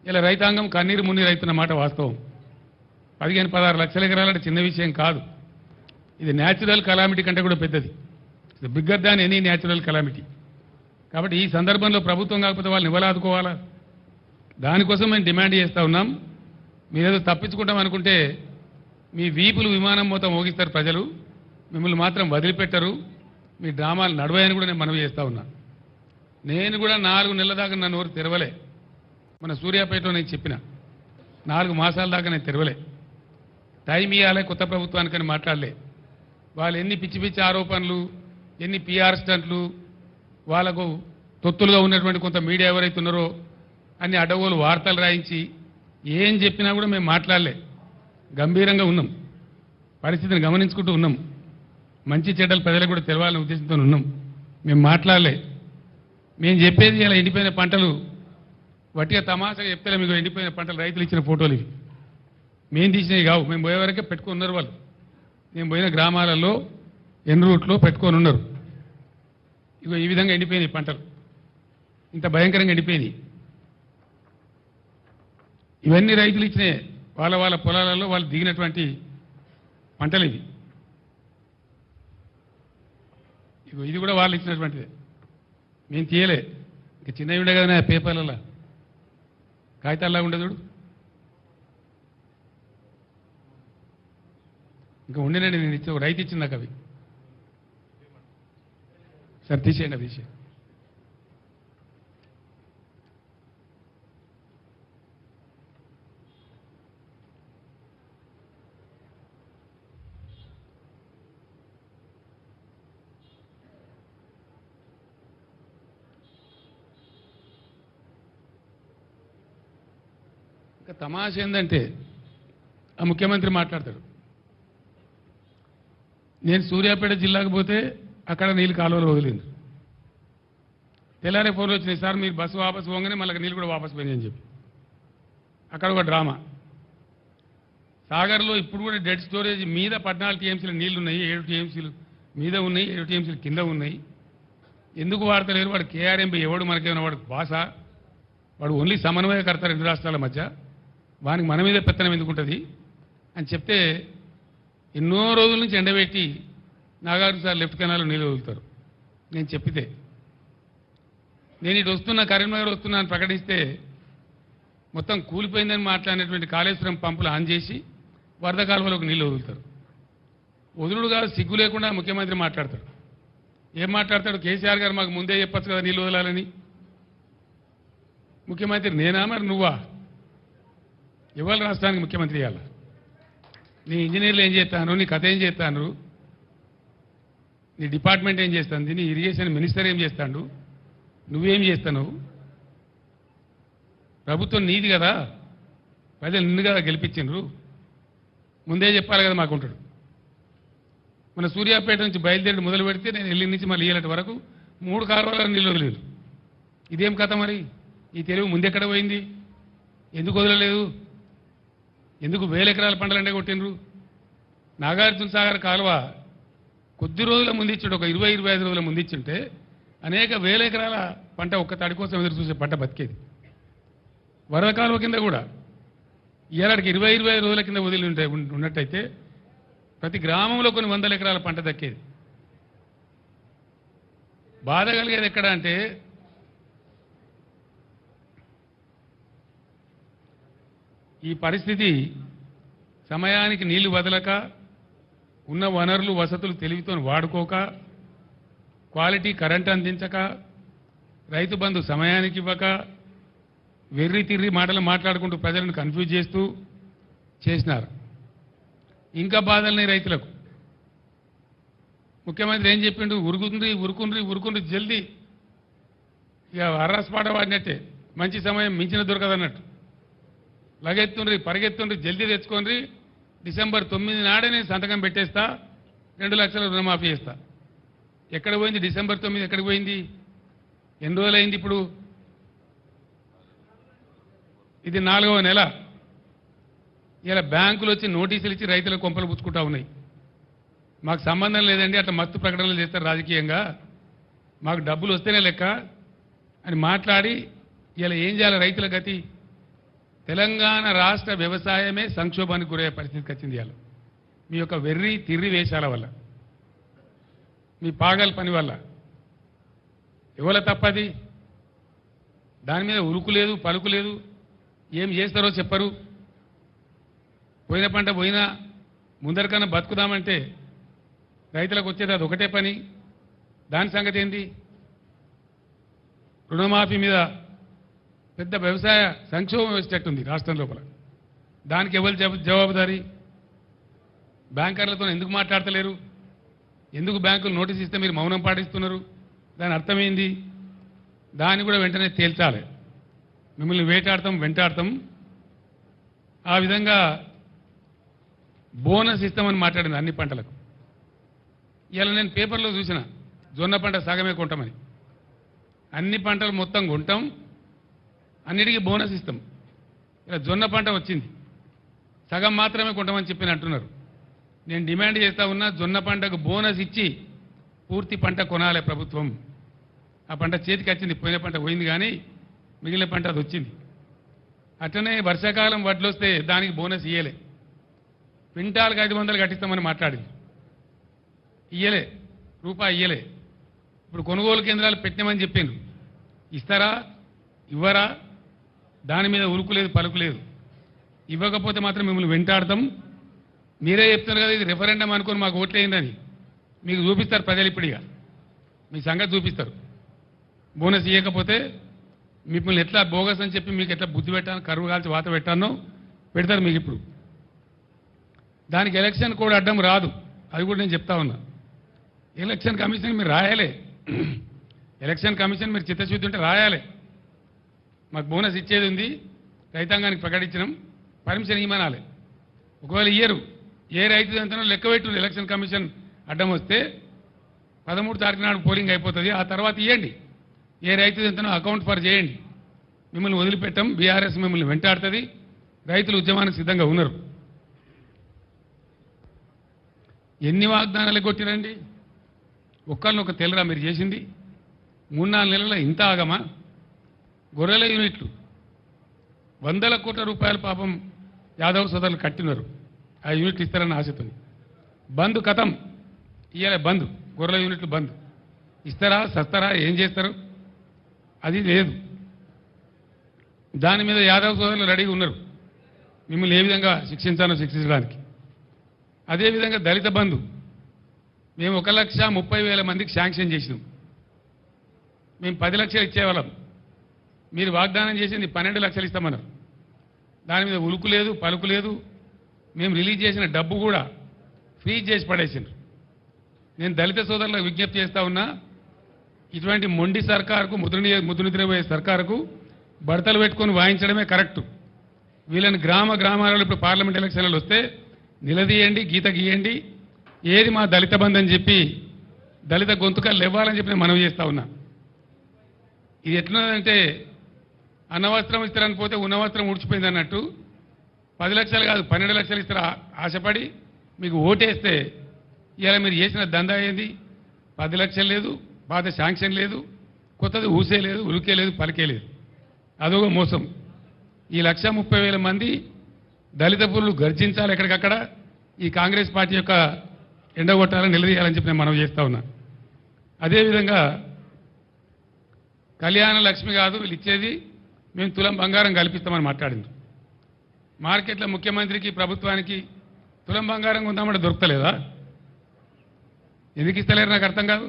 ఇలా రైతాంగం కన్నీరు మున్నీరు అవుతున్న మాట వాస్తవం. 15-16 లక్షల ఎకరాలంటే చిన్న విషయం కాదు. ఇది న్యాచురల్ కలామిటీ కంటే కూడా పెద్దది. ఇది bigger than any natural calamity. కాబట్టి ఈ సందర్భంలో ప్రభుత్వం కాకపోతే వాళ్ళని ఇవ్వలాదుకోవాలా? దానికోసం మేము డిమాండ్ చేస్తూ ఉన్నాం. మీరేదో తప్పించుకుంటాం అనుకుంటే మీ వీపులు విమానం మొత్తం మోగిస్తారు ప్రజలు, మిమ్మల్ని మాత్రం వదిలిపెట్టరు. మీ డ్రామాలు నడవాయని కూడా నేను మనవి చేస్తూ ఉన్నా. నేను కూడా 4 నెలల దాకా నన్ను ఎవరు తెరవలే. మన సూర్యాపేటలో నేను చెప్పిన 4 మాసాల దాకా నేను తెరవలే. టైం ఇవ్వాలి కొత్త ప్రభుత్వానికని మాట్లాడలే. వాళ్ళు ఎన్ని పిచ్చి పిచ్చి ఆరోపణలు, ఎన్ని పిఆర్ స్టంట్లు, వాళ్ళకు తొత్తులుగా ఉన్నటువంటి కొంత మీడియా ఎవరైతే ఉన్నారో అన్ని అడ్డగోలు వార్తలు రాయించి ఏం చెప్పినా కూడా మేము మాట్లాడలే. గంభీరంగా ఉన్నాం, పరిస్థితిని గమనించుకుంటూ ఉన్నాం. మంచి చెడ్డలు ప్రజలకు కూడా తెలవాలనే ఉద్దేశంతో ఉన్నాం. మేము మాట్లాడలే. మేము చెప్పేది ఇలా ఎండిపోయిన పంటలు వట్టిగా తమాషగా చెప్తే మీకు ఎండిపోయిన పంటలు రైతులు ఇచ్చిన ఫోటోలు ఇవి. మేము తీసినవి కావు. మేము పోయే వరకే పెట్టుకొని ఉన్నారు వాళ్ళు. మేము పోయిన గ్రామాలలో ఎన్ రూట్లో పెట్టుకొని ఉన్నారు. ఇగో ఈ విధంగా ఎండిపోయినాయి పంటలు, ఇంత భయంకరంగా ఎండిపోయినాయి. ఇవన్నీ రైతులు ఇచ్చినాయి. వాళ్ళ వాళ్ళ పొలాలలో వాళ్ళు దిగినటువంటి పంటలు ఇవి. ఇగో ఇది కూడా వాళ్ళు ఇచ్చినటువంటిదే. మేము తీయలే. ఇంకా చిన్నవి ఉండే కదా పేపర్లలో, కాగితాల్లా ఉండదు చూడు. ఇంకా ఉండేనండి, నేను ఇచ్చే రైతు ఇచ్చింది నాకు అవి. సార్ తీసేయండి అవి, తీసేయండి. ఇంకా తమాష ఏంటంటే ఆ ముఖ్యమంత్రి మాట్లాడతాడు, నేను సూర్యాపేట జిల్లాకు పోతే అక్కడ నీళ్ళు కాలువలు వదిలింది. తెల్లారే ఫోన్లు వచ్చినాయి, సార్ మీరు బస్సు వాపసు పోగానే మళ్ళీ నీళ్ళు కూడా వాపసు పోయినాయి అని చెప్పి. అక్కడ ఒక డ్రామా. సాగర్లో ఇప్పుడు కూడా డెడ్ స్టోరేజ్ మీద 14 టీఎంసీలు నీళ్లు ఉన్నాయి, 7 టీఎంసీలు మీద ఉన్నాయి, 7 టీఎంసీలు కింద ఉన్నాయి. ఎందుకు వాడతలేరు? వాడు కేఆర్ఎంపీ ఎవడు? మనకేమైనా వాడు భాష? వాడు ఓన్లీ సమన్వయకర్త 2 రాష్ట్రాల మధ్య. వానికి మన మీద పెత్తనం ఎందుకుంటుంది అని చెప్తే ఎన్నో రోజుల నుంచి ఎండబెట్టి నాగార్జున సార్ లెఫ్ట్ కెనాల్లో నీళ్ళు వదులుతారు. నేను చెప్పితే నేను ఇటు వస్తున్నా, కరీంనగర్ వస్తున్నా అని ప్రకటిస్తే మొత్తం కూలిపోయిందని మాట్లాడినటువంటి కాళేశ్వరం పంపులు ఆన్ చేసి వరద కాలువలోకి నీళ్ళు వదులుతారు. వదులుడు కాదు, సిగ్గు లేకుండా ముఖ్యమంత్రి మాట్లాడతాడు. ఏం మాట్లాడతాడు? కేసీఆర్ గారు మాకు ముందే చెప్పచ్చు కదా నీళ్ళు వదలాలని. ముఖ్యమంత్రి నేనా మరి నువ్వా? ఇవాళ రాష్ట్రానికి ముఖ్యమంత్రి ఇవ్వాలి. నీ ఇంజనీర్లు ఏం చేస్తాను, నీ కథ ఏం చేస్తాను, నీ డిపార్ట్మెంట్ ఏం చేస్తుంది, నీ ఇరిగేషన్ మినిస్టర్ ఏం చేస్తాడు, నువ్వేం చేస్తాను? ప్రభుత్వం నీది కదా, ప్రజలు నిన్ను కదా గెలిపించిండ్రు, ముందే చెప్పాలి కదా మాకుంటాడు. మన సూర్యాపేట నుంచి బయలుదేరి మొదలు పెడితే నేను ఎల్లి నుంచి మళ్ళీ ఏలటి వరకు 3 కాలువల నీళ్ళు వదిలేదు. ఇదేం కథ మరి? ఈ తెలివి ముందెక్కడ పోయింది? ఎందుకు వదలలేదు? ఎందుకు 1000 ఎకరాల పంటలంటే కొట్టిండ్రు? నాగార్జున సాగర్ కాలువ కొద్ది రోజుల ముందిచ్చుంటే, ఒక 20-25 రోజుల ముందిచ్చుంటే అనేక 1000 ఎకరాల పంట ఒక్క తడి కోసం ఎదురు చూసే పంట బతికేది. వరద కాలువ కింద కూడా ఇయ్యాలకి 20-25 రోజుల కింద వదిలి ఉన్నట్టయితే ప్రతి గ్రామంలో కొన్ని 100 ఎకరాల పంట దక్కేది. బాధ కలిగేది ఎక్కడ అంటే ఈ పరిస్థితి సమయానికి నీళ్లు వదలక, ఉన్న వనరులు వసతులు తెలివితో వాడుకోక, క్వాలిటీ కరెంట్ అందించక, రైతు బంధు సమయానికి ఇవ్వక, వెర్రి తిర్రి మాటలు మాట్లాడుకుంటూ ప్రజలను కన్ఫ్యూజ్ చేస్తూ చేసినారు. ఇంకా బాధల్ని రైతులకు. ముఖ్యమంత్రి ఏం చెప్పిండు? ఉరుకుండ్రి జల్దీ. ఇక అర్రాస్పాట వాడినట్టే, మంచి సమయం మించిన దొరకదన్నట్టు. పరిగెత్తుండ్రి జల్దీ తెచ్చుకోండి, డిసెంబర్ 9 నాడే నేను సంతకం పెట్టేస్తా, 2 లక్షల రుణమాఫీ చేస్తా. ఎక్కడ పోయింది డిసెంబర్ 9? ఎక్కడికి పోయింది? ఎన్ని రోజులైంది ఇప్పుడు? ఇది 4వ నెల. ఇలా బ్యాంకులు వచ్చి నోటీసులు ఇచ్చి రైతులకు కొంపలు పుచ్చుకుంటా ఉన్నాయి. మాకు సంబంధం లేదండి, అట్లా మత్తు ప్రకటనలు చేస్తారు రాజకీయంగా, మాకు డబ్బులు వస్తేనే లెక్క అని మాట్లాడి ఇలా ఏం చేయాలి రైతుల గతి? తెలంగాణ రాష్ట్ర వ్యవసాయమే సంక్షోభానికి గురయ్యే పరిస్థితికి వచ్చింది ఇవాళ మీ యొక్క వెర్రి తిర్రి వేషాల వల్ల, మీ పాగల్ పని వల్ల. ఎవల తప్పది? దాని మీద ఉరుకు లేదు, పలుకు లేదు. ఏం చేస్తారో చెప్పరు. పోయిన పంట పోయినా ముందరికన్నా బతుకుదామంటే రైతులకు వచ్చేది అది ఒకటే పని. దాని సంగతి ఏంది? రుణమాఫీ మీద పెద్ద వ్యవసాయ సంక్షోభం వచ్చేటట్టుంది రాష్ట్రం లోపల. దానికి ఎవరు జవాబుదారీ? బ్యాంకర్లతో ఎందుకు మాట్లాడతలేరు? ఎందుకు బ్యాంకులు నోటీస్ ఇస్తే మీరు మౌనం పాటిస్తున్నారు? దాని అర్థమైంది. దాన్ని కూడా వెంటనే తేల్చాలి. మిమ్మల్ని వేటాడతాం, వెంటాడతాం. ఆ విధంగా బోనస్ ఇస్తామని మాట్లాడింది అన్ని పంటలకు. ఇలా నేను పేపర్లో చూసిన జొన్న పంట సగమే కొంటామని. అన్ని పంటలు మొత్తం కొంటాం, అన్నిటికీ బోనస్ ఇస్తాం. ఇలా జొన్న పంట వచ్చింది, సగం మాత్రమే కొంటామని చెప్పి అంటున్నారు. నేను డిమాండ్ చేస్తా ఉన్నా, జొన్న పంటకు బోనస్ ఇచ్చి పూర్తి పంట కొనాలి ప్రభుత్వం. ఆ పంట చేతికి వచ్చింది, పోయిన పంట పోయింది కానీ మిగిలిన పంట అది వచ్చింది. అట్లనే వర్షాకాలం వడ్లు వస్తే దానికి బోనస్ ఇయ్యలే. క్వింటాల్కి 500 కట్టిస్తామని మాట్లాడింది, ఇయ్యలే, రూపాయి ఇయ్యలే. ఇప్పుడు కొనుగోలు కేంద్రాలు పెట్టినామని చెప్పిండు, ఇస్తారా ఇవ్వరా? దాని మీద ఉరుకు లేదు, పలుకు లేదు. ఇవ్వకపోతే మాత్రం మిమ్మల్ని వెంటాడతాం. మీరే చెప్తున్నారు కదా ఇది రెఫరెండం అనుకుని మాకు ఓట్లేయిందని. మీకు చూపిస్తారు ప్రజలు, ఇప్పుడిగా మీ సంగతి చూపిస్తారు. బోనస్ ఇవ్వకపోతే మిమ్మల్ని ఎట్లా బోగస్ అని చెప్పి మీకు ఎట్లా బుద్ధి పెట్టాను, కరువు కాల్చి వాత పెట్టానో పెడతారు మీకు. ఇప్పుడు దానికి ఎలక్షన్ కూడా అడ్డం రాదు, అది కూడా నేను చెప్తా ఉన్నా. ఎలక్షన్ కమిషన్ మీరు రాయాలి, ఎలక్షన్ కమిషన్ మీరు చిత్తశుద్ధి ఉంటే రాయాలి. మాకు బోనస్ ఇచ్చేది ఉంది, రైతాంగానికి ప్రకటించినాం, పర్మిషన్ ఇవ్వనాలి. ఒకవేళ ఇయ్యరు, ఏ రైతు ఎంతనో లెక్క పెట్టు. ఎలక్షన్ కమిషన్ అడ్డం వస్తే 13 తారీఖు నాడు పోలింగ్ అయిపోతుంది, ఆ తర్వాత ఇవ్వండి. ఏ రైతు ఎంతనో అకౌంట్ ఫర్ చేయండి. మిమ్మల్ని వదిలిపెట్టం, బీఆర్ఎస్ మిమ్మల్ని వెంటాడుతుంది. రైతులు ఉద్యమానికి సిద్ధంగా ఉన్నారు. ఎన్ని వాగ్దానాలు కొట్టిరండి? ఒక్కళ్ళని ఒక తెల్లరా మీరు చేసింది? 3-4 నెలల ఇంత ఆగమా? గొర్రెల యూనిట్లు 100 కోట్ల రూపాయలు పాపం యాదవ్ సోదరులు కట్టినారు, ఆ యూనిట్లు ఇస్తారన్న ఆశతో. బంద్ కథం, ఇయ్యాలి బంద్, గొర్రెల యూనిట్లు బంద్. ఇస్తారా, సస్తారా, ఏం చేస్తారు? అది లేదు. దాని మీద యాదవ్ సోదరులు రెడీగా ఉన్నారు మిమ్మల్ని ఏ విధంగా శిక్షించాలో శిక్షించడానికి. అదేవిధంగా దళిత బంధు మేము 1,30,000 మందికి శాంక్షన్ చేసినాం. మేము 10 లక్షలు ఇచ్చేవాళ్ళం, మీరు వాగ్దానం చేసింది 12 లక్షలు ఇస్తామన్నారు. దాని మీద ఉలుకు లేదు, పలుకు లేదు. మేము రిలీజ్ చేసిన డబ్బు కూడా ఫ్రీజ్ చేసి పడేసిండ్రు. నేను దళిత సోదరులకు విజ్ఞప్తి చేస్తా ఉన్నా, ఇటువంటి మొండి సర్కారుకు, ముద్దు నిద్రపోయే సర్కారుకు బడతలు పెట్టుకొని వాయించడమే కరెక్టు. వీళ్ళని గ్రామాలలో ఇప్పుడు పార్లమెంట్ ఎలక్షన్లు వస్తే నిలదీయండి, గీత గీయండి. ఏది మా దళిత బంధు అని చెప్పి దళిత గొంతుకలు ఇవ్వాలని చెప్పి నేను మనవి చేస్తా ఉన్నా. ఇది ఎట్లున్నదంటే అన్నవస్త్రం ఇస్తారని పోతే ఉన్నవస్త్రం ఉడిచిపోయింది అన్నట్టు. 10 లక్షలు కాదు 12 లక్షలు ఇస్తారా ఆశపడి మీకు ఓటేస్తే ఇలా మీరు చేసిన దందా ఏంది? 10 లక్షలు లేదు, పాత శాంక్షన్ లేదు, కొత్తది ఊసే లేదు, ఉలికే లేదు, పలికే లేదు. అదొక మోసం. ఈ 1,30,000 మంది దళిత పురులు గర్జించాలి ఎక్కడికక్కడ. ఈ కాంగ్రెస్ పార్టీ యొక్క ఎండగొట్టాలని నిలదీయాలని చెప్పి నేను మనవి చేస్తా ఉన్నా. అదేవిధంగా కళ్యాణ లక్ష్మి కాదు వీళ్ళు ఇచ్చేది, మేము తులం బంగారం కల్పిస్తామని మాట్లాడింది. మార్కెట్లో ముఖ్యమంత్రికి, ప్రభుత్వానికి తులం బంగారం కొందామంటే దొరకలేదా? ఎందుకు ఇస్తలేరు నాకు అర్థం కాదు.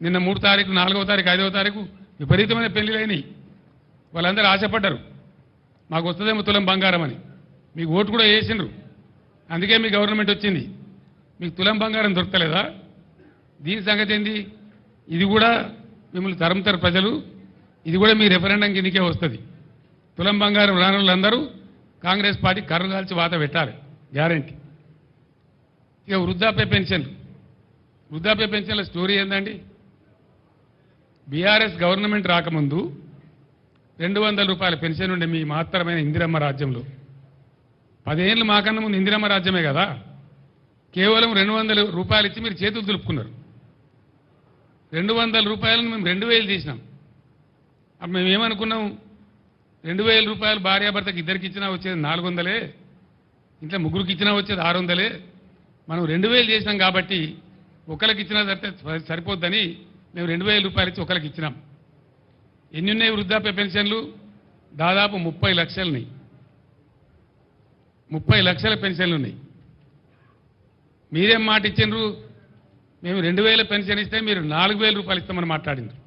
నిన్న 3వ తారీఖు, 4వ తారీఖు, 5వ తారీఖు విపరీతమైన పెళ్లిలైనవి. వాళ్ళందరూ ఆశపడ్డారు మాకు వస్తుందేమో తులం బంగారం అని. మీకు ఓటు కూడా వేసిండ్రు, అందుకే మీ గవర్నమెంట్ వచ్చింది. మీకు తులం బంగారం దొరకలేదా? దీని సంగతి ఏంది? ఇది కూడా మిమ్మల్ని తరుముతారు ప్రజలు. ఇది కూడా మీ రెఫరెండం కిందకే వస్తుంది. తులం బంగారం రాని వాళ్ళందరూ కాంగ్రెస్ పార్టీ కర్రు కాల్చి వాత పెట్టాలి, గ్యారంటీ. ఇక వృద్ధాప్య పెన్షన్ల స్టోరీ ఏందండి? బీఆర్ఎస్ గవర్నమెంట్ రాకముందు 200 రూపాయల పెన్షన్ ఉండే మీ మహత్తరమైన ఇందిరమ్మ రాజ్యంలో. 10 ఏళ్ళు మాకన్నా ముందు ఇందిరమ్మ రాజ్యమే కదా. కేవలం 200 రూపాయలు ఇచ్చి మీరు చేతులు దులుపుకున్నారు. 200 రూపాయలను మేము 2,000 చేసినాం. అప్పుడు మేము ఏమనుకున్నాం? 2,000 రూపాయలు భార్యాభర్తకి ఇద్దరికి ఇచ్చినా వచ్చేది 400. ఇంట్లో ముగ్గురికి ఇచ్చినా వచ్చేది 600. మనం 2,000 చేసినాం కాబట్టి ఒకరికి ఇచ్చినా సరిపోద్దని మేము 2,000 రూపాయలు ఇచ్చి ఒకరికి ఇచ్చినాం. ఎన్ని ఉన్నాయి వృద్ధాప్య పెన్షన్లు? దాదాపు 30 లక్షలున్నాయి. 30 లక్షల పెన్షన్లు ఉన్నాయి. మీరేం మాట ఇచ్చిండ్రు? మేము 2,000 పెన్షన్ ఇస్తే మీరు 4,000 రూపాయలు ఇస్తామని మాట్లాడిండ్రు.